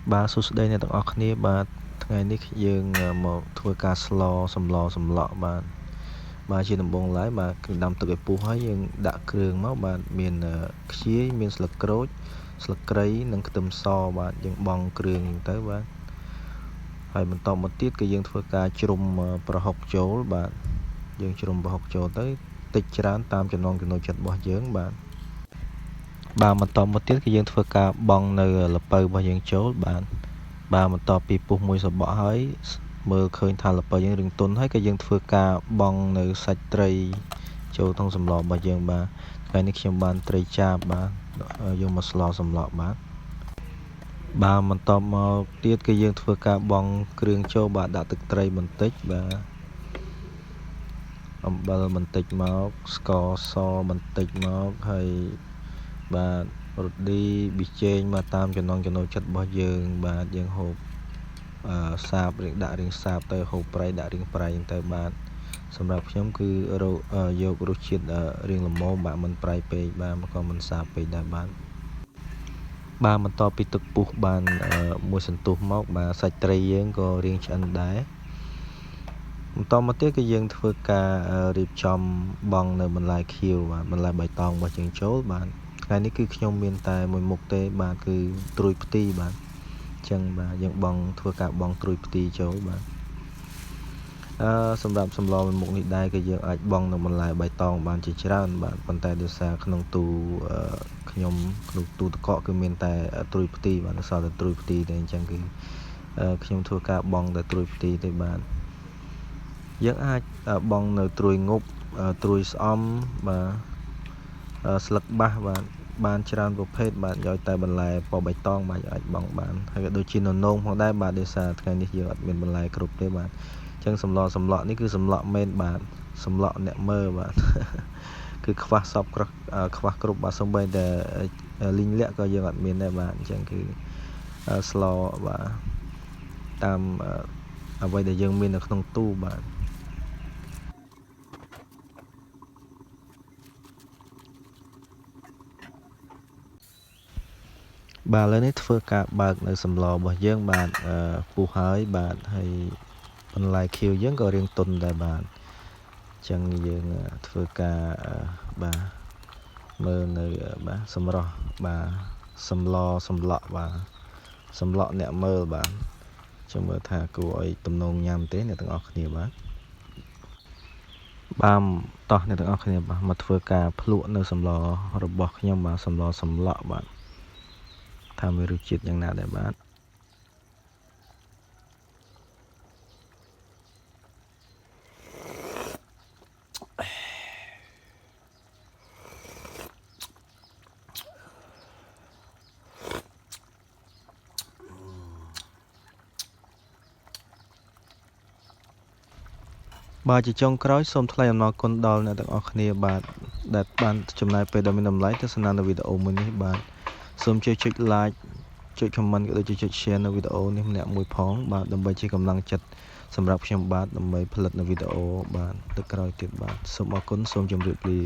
បាទសួស្តីអ្នកទាំងអស់គ្នាបាទថ្ងៃនេះយើងមកធ្វើការស្លសម្លសម្លក់បាទជាដំបូងឡើយបាទគឺដាំទឹកឲ្យពុះហើយយើងដាក់គ្រឿងមកបាទមានខ្ជាយមានស្លឹកក្រូចស្លឹកគ្រៃនិងខ្ទឹមសបាទយើងបង់គ្រឿងទៅបាទហើយបន្តមកទៀតគឺយើងធ្វើការជ្រុំប្រហុកចូលបាទយើងជ្រុំប្រហុកចូលទៅតិចច្រើនតាមចំណង់ចំណូលចិត្តរបស់យើងបាទបន្តមកទៀតគឺយើងធ្វើការបង់នៅល្ពៅរបស់យើងចូលបាទបន្ទាប់ពីពុះមួយសបកហើយមើលឃើញថាល្ពៅយើងរឹងទន់ហើយក៏យើងធ្វើការបង់នៅសាច់ត្រីចូលក្នុងសម្លរបស់យើងបាទថ្ងៃនេះខ្ញុំបានត្រីចាបបាទយកមកស្លសម្លក់បាទបន្តមកទៀតគឺយើងធ្វើការបង់គ្រឿងចូលបាទដាក់ទឹកត្រីបន្តិចបាទអំបិលបន្តិចមកស្ករសបន្តិចមកហើយបាទរ៉ូឌីប៊ីចេងមកតាមចំណង់ចំណូលចិត្តរបស់យើងបាទយើងហូបសាបរៀងដាក់រៀងសាបទៅហូបប្រៃដាក់រៀងប្រៃទៅបាទសម្រាប់ខ្ញុំគឺយករសជាតិរៀងល្មមបាទមិនប្រៃពេកបាទក៏មិនសាបពេកដែរបាទបន្តពីទឹកពុះបានមួយសន្ទុះមកបាទសាច់ត្រីយើងក៏រៀងឆ្អិនដែរបន្តមកទៀតគឺយើងធ្វើការរៀបចំបង់នៅបន្លែខៀវបាទបន្លែបៃតងរបស់យើងចូលបាទថ្ងៃនេះគឺខ្ញុំមានតែមួយមុខទេបាទគឺត្រួយផ្ទីបាទអញ្ចឹងបាទយើងធ្វើការបង់ត្រួយផ្ទីចូលបាទសម្រាប់សម្លមួយមុខនេះដែរគឺយើងអាចបង់នៅបន្លែបៃតងបានជាច្រើនបាទប៉ុន្តែដោយសារក្នុងទូខ្ញុំក្នុងទូទឹកកកគឺមានតែត្រួយផ្ទីបាទនៅសល់តែត្រួយផ្ទីទេអញ្ចឹងគឺខ្ញុំធ្វើការបង់តែត្រួយផ្ទីទេបាទយើងអាចបង់នៅត្រួយងប់ត្រួយស្អំបាទស្លឹកបាសបាទបានច្រើនប្រភេទបាទយកតែបន្លែពណ៌បៃតងបាទអាចបង់បានហើយក៏ដូចជាននងផងដែរបាទដោយសារថ្ងៃនេះយើងអត់មានបន្លែគ្រប់ទេបាទអញ្ចឹងសម្លក់នេះគឺសម្លក់មែនបាទសម្លក់អ្នកមើលបាទគឺខ្វះសពខ្វះគ្រប់បាទសូម្បីតែលីងលាក់ក៏យើងអត់មានដែរបាទអញ្ចឹងគឺស្លបាទតាមអ្វីដែលយើងមាននៅក្នុងទូបាទឥឡូវនេះធ្វើការបើកនៅសម្លរបស់យើងបាទពុះហើយបាទហើយបន្លែខៀវយើងក៏រៀងទន់ដែរបាទអញ្ចឹងយើងធ្វើការបាទមើលនៅបាទសម្រស់បាទសម្លក់បាទសម្លក់អ្នកមើលបាទចាំមើលថាគួរឲ្យទំនងញ៉ាំទេអ្នកទាំងអស់គ្នាបាទតោះអ្នកទាំងអស់គ្នាបាទមកធ្វើការភ្លក់នៅសម្លរបស់ខ្ញុំបាទសម្លក់បាទថាមានរសជាតិយ៉ាងណាដែរបាទបាទជាចុងក្រោយសូមថ្លែងអំណរគុណដល់អ្នកទាំងអស់គ្នាបាទដែលបានចំណាយពេលដ៏មានតម្លៃទស្សនានៅវីដេអូមួយនេះបាទសូមជួយចុច like ចុច comment ក៏ដូចជាចុច share នៅវីដេអូនេះម្នាក់មួយផងបាទដើម្បីជាកម្លាំងចិត្តសម្រាប់ខ្ញុំបាទដើម្បីផលិតនៅវីដេអូបាទលើកក្រោយទៀតបាទសូមអរគុណសូមជម្រាបលា